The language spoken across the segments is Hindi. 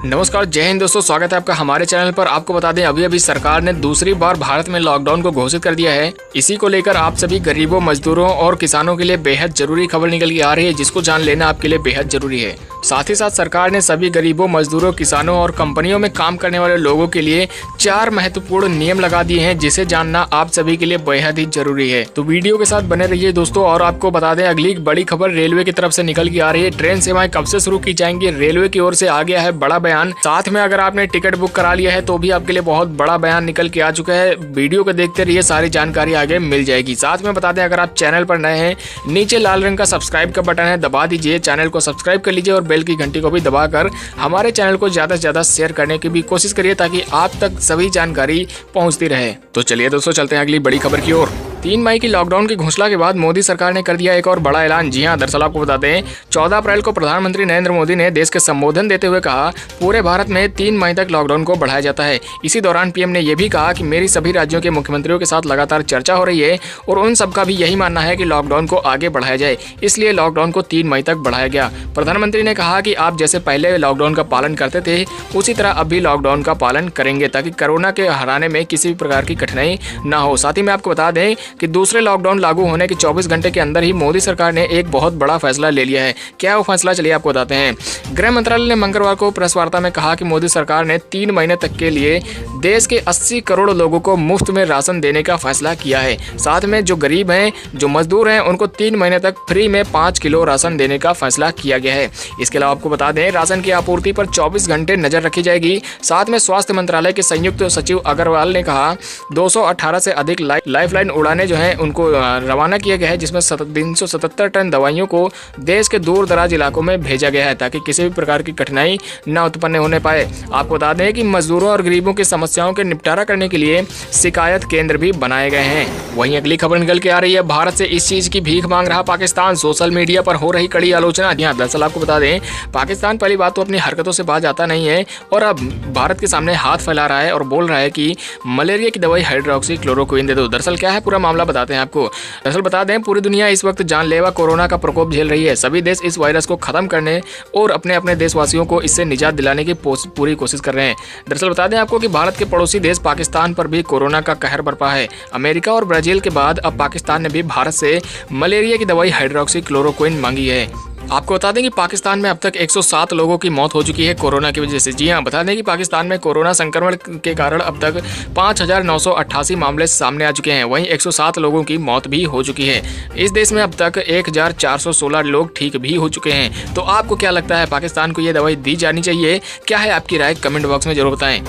नमस्कार, जय हिंद दोस्तों। स्वागत है आपका हमारे चैनल पर। आपको बता दें अभी सरकार ने दूसरी बार भारत में लॉकडाउन को घोषित कर दिया है। इसी को लेकर आप सभी गरीबों, मजदूरों और किसानों के लिए बेहद जरूरी खबर निकल के आ रही है, जिसको जान लेना आपके लिए बेहद जरूरी है। साथ ही साथ सरकार ने सभी गरीबों, मजदूरों, किसानों और कंपनियों में काम करने वाले लोगों के लिए 4 महत्वपूर्ण नियम लगा दिए हैं, जिसे जानना आप सभी के लिए बेहद ही जरूरी है। तो वीडियो के साथ बने रहिए दोस्तों। और आपको बता दें अगली बड़ी खबर रेलवे की तरफ से निकल के आ रही है। ट्रेन सेवाएं कब से शुरू की जाएंगी, रेलवे की ओर से आ गया है बड़ा बयान। साथ में अगर आपने टिकट बुक करा लिया है तो भी आपके लिए बहुत बड़ा बयान निकल के आ चुका है। वीडियो को देखते रहिए, सारी जानकारी आगे मिल जाएगी। साथ में बता दें अगर आप चैनल पर नए हैं, नीचे लाल रंग का सब्सक्राइब का बटन है, दबा दीजिए। चैनल को सब्सक्राइब कर लीजिए और बेल की घंटी को भी दबाकर हमारे चैनल को ज्यादा से ज्यादा शेयर करने की भी कोशिश करिए, ताकि आप तक सभी जानकारी पहुंचती रहे। तो चलिए दोस्तों, चलते हैं अगली बड़ी खबर की ओर। 3 मई की लॉकडाउन की घोषणा के बाद मोदी सरकार ने कर दिया एक और बड़ा ऐलान। जी हां, दरअसल आपको बता दें 14 अप्रैल को प्रधानमंत्री नरेंद्र मोदी ने देश के संबोधन देते हुए कहा, पूरे भारत में 3 मई तक लॉकडाउन को बढ़ाया जाता है। इसी दौरान पीएम ने यह भी कहा कि मेरी सभी राज्यों के मुख्यमंत्रियों के साथ लगातार चर्चा हो रही है और उन सबका भी यही मानना है कि लॉकडाउन को आगे बढ़ाया जाए, इसलिए लॉकडाउन को 3 मई तक बढ़ाया गया। प्रधानमंत्री ने कहा कि आप जैसे पहले लॉकडाउन का पालन करते थे, उसी तरह अब भी लॉकडाउन का पालन करेंगे, ताकि कोरोना के हराने में किसी भी प्रकार की कठिनाई न हो। साथ ही मैं आपको बता दें कि दूसरे लॉकडाउन लागू होने के 24 घंटे के अंदर ही मोदी सरकार ने एक बहुत बड़ा फैसला ले लिया है। क्या वो फैसला, चलिए आपको बताते हैं। गृह मंत्रालय ने मंगलवार को प्रेस वार्ता में कहा कि मोदी सरकार ने 3 महीने तक के लिए देश के 80 करोड़ लोगों को मुफ्त में राशन देने का फैसला किया है। साथ में जो गरीब हैं, जो मजदूर हैं, उनको 3 महीने तक फ्री में 5 किलो राशन देने का फैसला किया गया है। इसके अलावा आपको बता दें राशन की आपूर्ति पर 24 घंटे नजर रखी जाएगी। साथ में स्वास्थ्य मंत्रालय के संयुक्त सचिव अग्रवाल ने कहा 218 से अधिक लाइफलाइन उड़ानें जो हैं उनको रवाना किया गया है, जिसमें 377 टन दवाइयों को देश के दूर दराज इलाकों में भेजा गया है, ताकि किसी भी प्रकार की कठिनाई न उत्पन्न होने पाए। आपको बता दें कि मजदूरों और गरीबों की समस्याओं के निपटारा करने के लिए शिकायत केंद्र भी बनाए गए हैं। वहीं अगली खबर निकल के आ रही है, भारत से इस चीज की भीख मांग रहा पाकिस्तान, सोशल मीडिया पर हो रही कड़ी आलोचना। जी हाँ, दरअसल आपको बता दें पाकिस्तान पहली बात तो अपनी हरकतों से बाज आता नहीं है और अब भारत के सामने हाथ फैला रहा है और बोल रहा है कि मलेरिया की दवाई हाइड्रोक्सी क्लोरोक्विन दे दो। दरअसल क्या है पूरा मामला, बताते हैं आपको। दरअसल बता दें पूरी दुनिया इस वक्त जानलेवा कोरोना का प्रकोप झेल रही है। सभी देश इस वायरस को खत्म करने और अपने अपने देशवासियों को इससे निजात दिलाने की पूरी कोशिश कर रहे हैं। दरअसल बता दें आपको कि भारत के पड़ोसी देश पाकिस्तान पर भी कोरोना का कहर बरपा है। अमेरिका और ब्राजील के बाद अब पाकिस्तान ने भी भारत से मलेरिया की दवाई हाइड्रोक्सी क्लोरोक्विन मांगी है। आपको बता दें कि पाकिस्तान में अब तक 107 लोगों की मौत हो चुकी है कोरोना की वजह से। जी हां, बता दें कि पाकिस्तान में कोरोना संक्रमण के कारण अब तक 5,988 मामले सामने आ चुके हैं। वहीं 107 लोगों की मौत भी हो चुकी है। इस देश में अब तक 1,416 लोग ठीक भी हो चुके हैं। तो आपको क्या लगता है, पाकिस्तान को ये दवाई दी जानी चाहिए? क्या है आपकी राय, कमेंट बॉक्स में जरूर बताएं।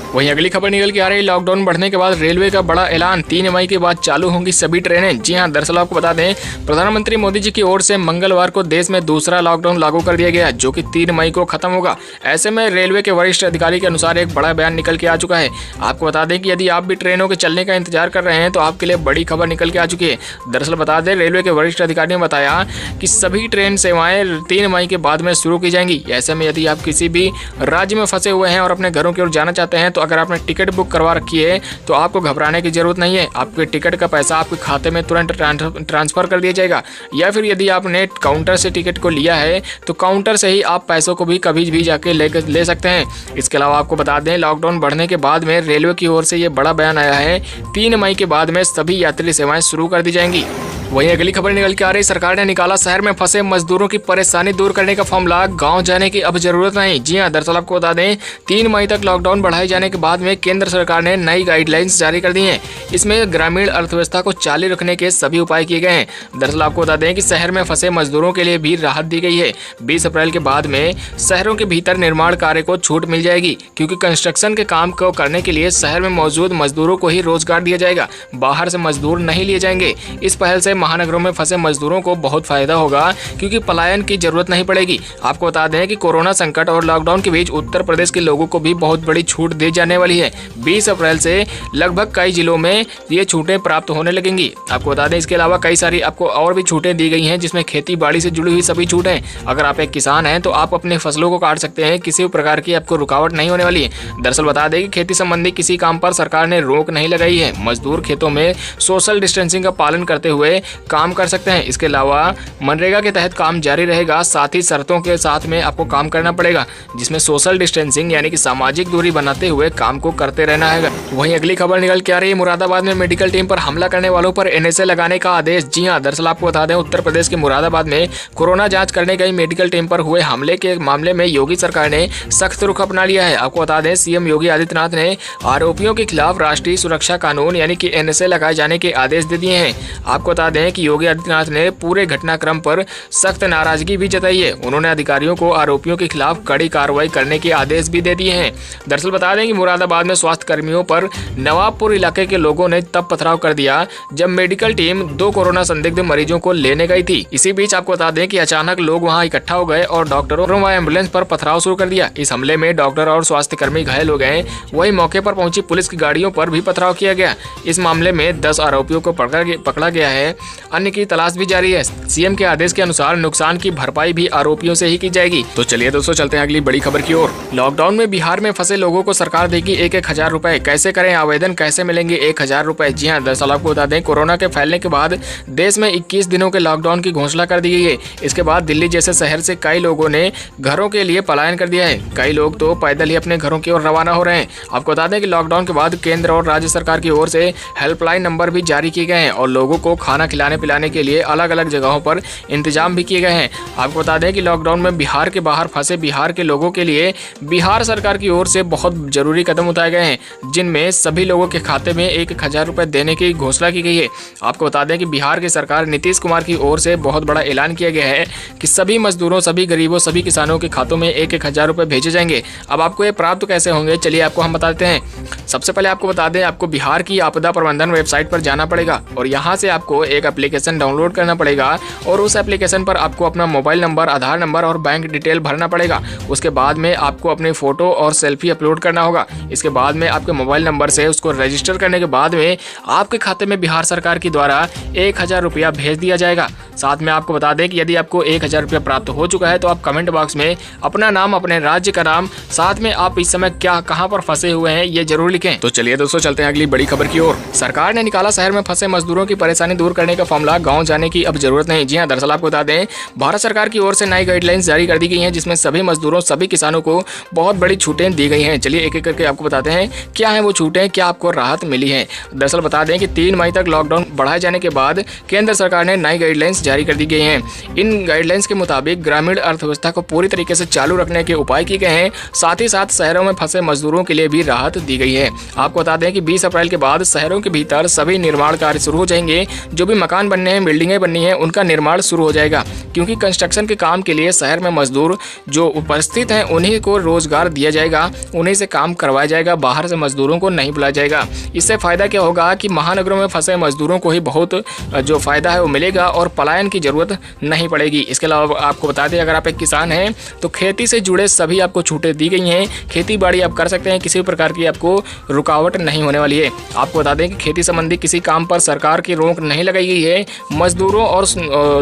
वहीं अगली खबर निकल के आ रही है, लॉकडाउन बढ़ने के बाद रेलवे का बड़ा ऐलान, 3 मई के बाद चालू होंगी सभी ट्रेनें। जी हां, दरअसल आपको बता दें प्रधानमंत्री मोदी जी की ओर से मंगलवार को देश में दूसरा लॉकडाउन लागू कर दिया गया, जो कि 3 मई को खत्म होगा। ऐसे में रेलवे के वरिष्ठ अधिकारी के अनुसार एक बड़ा बयान निकल के आ चुका है। आपको बता दें कि यदि आप भी ट्रेनों के चलने का इंतजार कर रहे हैं तो आपके लिए बड़ी खबर निकल के आ चुकी है। दरअसल बता दें रेलवे के वरिष्ठ अधिकारी ने बताया कि सभी ट्रेन सेवाएं 3 मई के बाद में शुरू की जाएंगी। ऐसे में यदि आप किसी भी राज्य में फंसे हुए हैं और अपने घरों की ओर जाना चाहते हैं, तो अगर आपने टिकट बुक करवा रखी है तो आपको घबराने की जरूरत नहीं है। आपके टिकट का पैसा आपके खाते में तुरंत ट्रांसफर कर दिया जाएगा। या फिर यदि आपने काउंटर से टिकट को लिया है तो काउंटर से ही आप पैसों को भी कभी भी जाके ले सकते हैं। इसके अलावा आपको बता दें लॉकडाउन बढ़ने के बाद में रेलवे की ओर से ये बड़ा बयान आया है, 3 मई के बाद में सभी यात्री सेवाएं शुरू कर दी जाएंगी। वहीं अगली खबर निकल के आ रही, सरकार ने निकाला शहर में फंसे मजदूरों की परेशानी दूर करने का फॉर्मूला, गांव जाने की अब जरूरत नहीं। जी हां, दरअसल आपको बता दें 3 मई तक लॉकडाउन बढ़ाए जाने के बाद में केंद्र सरकार ने नई गाइडलाइंस जारी कर दी हैं। इसमें ग्रामीण अर्थव्यवस्था को चालू रखने के सभी उपाय किए गए हैं। दरअसल आपको बता दें कि शहर में फंसे मजदूरों के लिए भी राहत दी गई है। 20 अप्रैल के बाद में शहरों के भीतर निर्माण कार्य को छूट मिल जाएगी, क्योंकि कंस्ट्रक्शन के काम को करने के लिए शहर में मौजूद मजदूरों को ही रोजगार दिया जाएगा, बाहर से मजदूर नहीं लिए जाएंगे। इस पहल से महानगरों में फंसे मजदूरों को बहुत फायदा होगा, क्योंकि पलायन की जरूरत नहीं पड़ेगी। आपको बता दें कि कोरोना संकट और लॉकडाउन के बीच उत्तर प्रदेश के लोगों को भी बहुत बड़ी छूट दी जाने वाली है। 20 अप्रैल से लगभग कई जिलों में में ये छूटें प्राप्त होने लगेंगी। आपको बता दें इसके अलावा कई सारी आपको और भी छूटें दी गई हैं, जिसमें खेती बाड़ी से जुड़ी हुई सभी छूटें। अगर आप एक किसान हैं तो आप अपने फसलों को काट सकते हैं, किसी भी प्रकार की आपको रुकावट नहीं होने वाली है। दरअसल बता दें कि खेती संबंधी किसी काम पर सरकार ने रोक नहीं लगाई है। मजदूर खेतों में सोशल डिस्टेंसिंग का पालन करते हुए काम कर सकते हैं। इसके अलावा मनरेगा के तहत काम जारी रहेगा, साथ ही शर्तों के साथ में आपको काम करना पड़ेगा, जिसमें सोशल डिस्टेंसिंग यानी कि सामाजिक दूरी बनाते हुए काम को करते रहना है। वहीं अगली खबर निकल के आ रही है, मुरादाबाद में मेडिकल टीम पर हमला करने वालों पर एनएसए लगाने का आदेश। जी हां, दरअसल आपको बता दें उत्तर प्रदेश के मुरादाबाद में कोरोना जांच करने गई मेडिकल टीम पर हुए हमले के मामले में योगी सरकार ने सख्त रुख अपना लिया है। आपको बता दें सीएम योगी आदित्यनाथ ने आरोपियों के खिलाफ राष्ट्रीय सुरक्षा कानून यानी कि एनएसए लगाए जाने के आदेश दे दिए हैं। आपको बता दें कि योगी आदित्यनाथ ने पूरे घटनाक्रम पर सख्त नाराजगी भी जताई है। उन्होंने अधिकारियों को आरोपियों के खिलाफ कड़ी कार्रवाई करने के आदेश भी दे दिए हैं। दरअसल बता दें कि मुरादाबाद में स्वास्थ्य कर्मियों पर नवाबपुर इलाके के लोगों ने तब पथराव कर दिया जब मेडिकल टीम 2 कोरोना संदिग्ध मरीजों को लेने गई थी। इसी बीच आपको बता दें कि अचानक लोग वहां इकट्ठा हो गए और डॉक्टरों व एम्बुलेंस पर पथराव शुरू कर दिया। इस हमले में डॉक्टर और स्वास्थ्य कर्मी घायल हो गए। वहीं मौके पर पहुंची पुलिस की गाड़ियों पर भी पथराव किया गया। इस मामले में 10 आरोपियों को पकड़ा गया है, अन्य की तलाश भी जारी है। सीएम के आदेश के अनुसार नुकसान की भरपाई भी आरोपियों से ही की जाएगी। तो चलिए दोस्तों चलते हैं अगली बड़ी खबर की ओर। लॉकडाउन में बिहार में फंसे लोगों को सरकार देगी 1-1 हजार रुपए। कैसे करें आवेदन, कैसे मिलेंगे 1 हजार रुपए? जी हां, दरअसल आपको बता दें कोरोना के फैलने के बाद देश में 21 दिनों के लॉकडाउन की घोषणा कर दी गई है। इसके बाद दिल्ली जैसे शहर से कई लोगों ने घरों के लिए पलायन कर दिया है। कई लोग तो पैदल ही अपने घरों की ओर रवाना हो रहे हैं। आपको बता दें कि लॉकडाउन के बाद केंद्र और राज्य सरकार की ओर से हेल्पलाइन नंबर भी जारी किए गए हैं और लोगों को खाना खिलाने पिलाने के लिए अलग अलग जगहों पर इंतजाम भी किए गए हैं। आपको बता दें कि लॉकडाउन में बिहार के बाहर फंसे बिहार के लोगों के लिए बिहार सरकार की ओर से बहुत जरूरी कदम उठाए गए हैं, जिनमें सभी लोगों के खाते में 1-1 हजार रुपए देने की घोषणा की गई है। आपको बता दें कि बिहार की सरकार नीतीश कुमार की ओर से बहुत बड़ा ऐलान किया गया है कि सभी मजदूरों, सभी गरीबों, सभी किसानों के खातों में 1-1 हजार रुपए भेजे जाएंगे। अब आपको ये प्राप्त कैसे होंगे, चलिए आपको हम बता देते हैं। सबसे पहले आपको बता दें, आपको बिहार की आपदा प्रबंधन वेबसाइट पर जाना पड़ेगा और यहाँ से आपको एक एप्लीकेशन डाउनलोड करना पड़ेगा और उस एप्लीकेशन पर आपको अपना मोबाइल नंबर, आधार नंबर और बैंक डिटेल भरना पड़ेगा। उसके बाद में आपको अपनी फोटो और सेल्फी अपलोड करना होगा। इसके बाद में आपके मोबाइल नंबर से उसको रजिस्टर करने के बाद में आपके खाते में बिहार सरकार के द्वारा 1 हजार रुपया भेज दिया जाएगा। साथ में आपको बता दें कि यदि आपको 1 हजार रुपया प्राप्त हो चुका है तो आप कमेंट बॉक्स में अपना नाम, अपने राज्य का नाम, साथ में आप इस समय कहां पर फंसे हुए हैं ये जरूर लिखें। तो चलिए दोस्तों चलते हैं अगली बड़ी खबर की ओर। सरकार ने निकाला शहर में फंसे मजदूरों की परेशानी दूर करने का फॉर्मूला, गाँव जाने की अब जरूरत नहीं। जी हां, दरअसल आपको बता दें भारत सरकार की ओर से नई गाइडलाइंस जारी कर दी गई हैं, जिसमें सभी मजदूरों, सभी किसानों को बहुत बड़ी छूटें दी गई हैं। चलिए एक एक करके आपको बताते हैं क्या है वो छूटें, क्या आपको राहत मिली है। दरअसल बता दें कि 3 मई तक लॉकडाउन बढ़ाए जाने के बाद केंद्र सरकार ने नई गाइडलाइंस जारी कर दी गई हैं। इन गाइडलाइंस के मुताबिक ग्रामीण अर्थव्यवस्था को पूरी तरीके से चालू रखने के उपाय किए गए हैं। साथ ही साथ शहरों में फंसे मजदूरों के लिए भी राहत दी गई है। आपको बता दें कि 20 अप्रैल के बाद शहरों के भीतर सभी निर्माण कार्य शुरू हो जाएंगे। जो भी मकान बनने हैं, बिल्डिंगें बननी है, उनका निर्माण शुरू हो जाएगा, क्योंकि कंस्ट्रक्शन के काम के लिए शहर में मजदूर जो उपस्थित हैं उन्हीं को रोजगार दिया जाएगा, उन्हीं से काम करवाया जाएगा, बाहर से मजदूरों को नहीं बुलाया जाएगा। इससे फायदा क्या होगा कि महानगरों में फंसे मजदूरों को ही बहुत जो फायदा है वो मिलेगा और पलायन की जरूरत नहीं पड़ेगी। इसके अलावा आपको बता दें अगर आप एक किसान हैं तो खेती से जुड़े सभी आपको छूटें दी गई हैं। खेती बाड़ी आप कर सकते हैं, किसी प्रकार की आपको रुकावट नहीं होने वाली है। आपको बता दें कि खेती संबंधी किसी काम पर सरकार की रोक नहीं लगाई गई है। मजदूरों और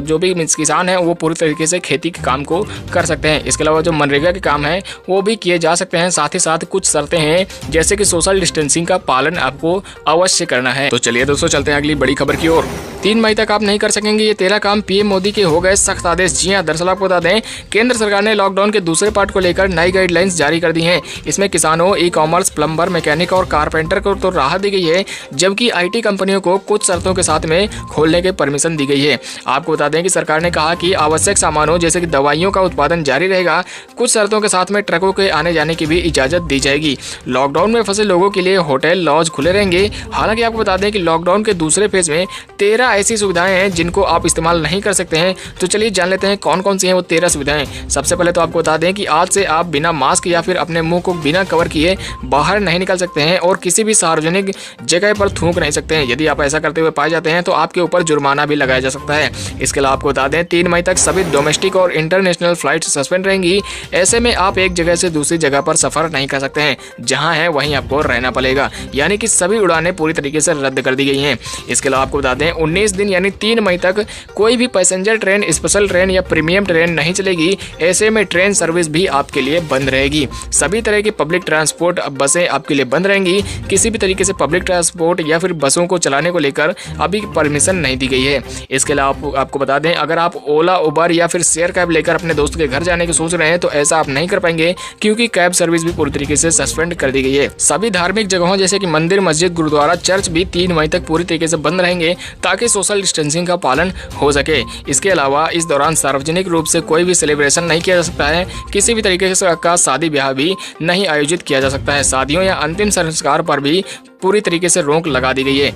जो भी किसान हैं वो पूरी तरीके से खेती के काम को कर सकते हैं। इसके अलावा जो मनरेगा के काम है वो भी किए जा सकते हैं। साथ ही साथ कुछ शर्तें हैं जैसे कि सोशल डिस्टेंसिंग का पालन आपको अवश्य करना है। तो चलिए दोस्तों चलते हैं अगली बड़ी खबर की ओर। 3 मई तक आप नहीं कर सकेंगे ये 13 काम, पीएम मोदी के हो गए सख्त आदेश। जी हां, दरअसल आपको बता दें केंद्र सरकार ने लॉकडाउन के दूसरे पार्ट को लेकर नई गाइडलाइंस जारी कर दी हैं। इसमें किसानों, ई कॉमर्स, प्लम्बर, मैकेनिक और कारपेंटर को तो राहत दी गई है, जबकि आईटी कंपनियों को कुछ शर्तों के साथ में खोलने के परमिशन दी गई है। आपको बता दें कि सरकार ने कहा कि आवश्यक सामानों जैसे कि दवाइयों का उत्पादन जारी रहेगा। कुछ शर्तों के साथ में ट्रकों के आने जाने की भी इजाजत दी जाएगी। लॉकडाउन में फंसे लोगों के लिए होटल, लॉज खुले रहेंगे। हालांकि आपको बता दें कि लॉकडाउन के दूसरे फेज में 13 ऐसी सुविधाएं हैं जिनको आप इस्तेमाल नहीं कर सकते हैं। तो चलिए जान लेते हैं कौन कौन सी हैं वो 13 सुविधाएं। सबसे पहले तो आपको बता दें कि आज से आप बिना मास्क या फिर अपने मुंह को बिना कवर किए बाहर नहीं निकल सकते हैं और किसी भी सार्वजनिक जगह पर थूक नहीं सकते हैं। यदि आप ऐसा करते हुए पाए जाते हैं तो आपके ऊपर जुर्माना भी लगाया जा सकता है। इसके अलावा आपको बता दें 3 मई तक सभी डोमेस्टिक और इंटरनेशनल फ्लाइट सस्पेंड रहेंगी। ऐसे में आप एक जगह से दूसरी जगह पर सफर नहीं कर सकते हैं, जहां है वहीं आपको रहना पड़ेगा। यानी कि सभी उड़ानें उड़ानें पूरी तरीके से रद्द कर दी गई हैं। इसके अलावा आपको बता दें 19 दिन यानी 3 मई तक कोई भी पैसेंजर ट्रेन, स्पेशल ट्रेन या प्रीमियम ट्रेन नहीं चलेगी। ऐसे में ट्रेन सर्विस भी आपके लिए बंद रहेगी। सभी तरह की पब्लिक ट्रांसपोर्ट बसें आपके लिए बंद रहेंगी। किसी भी तरीके से पब्लिक ट्रांसपोर्ट या फिर बसों को चलाने को लेकर अभी परमिशन नहीं दी गई है। इसके अलावा आपको बता दें अगर आप ओला, उबर या फिर शेयर कैब लेकर अपने दोस्त के घर जाने की सोच रहे हैं तो ऐसा आप नहीं कर पाएंगे, क्योंकि कैब सर्विस भी पूरी तरीके से सस्पेंड कर दी गई है। सभी धार्मिक जगहों जैसे कि मंदिर, मस्जिद, गुरुद्वारा, चर्च भी 3 मई तक पूरी तरीके से बंद रहेंगे ताकि सोशल डिस्टेंसिंग का पालन हो सके। इसके अलावा इस दौरान सार्वजनिक रूप से कोई भी सेलिब्रेशन नहीं किया जा सकता है। किसी भी तरीके का शादी ब्याह भी नहीं आयोजित किया जा सकता है। शादियों या अंतिम संस्कार पर भी पूरी तरीके से रोक लगा दी गई है।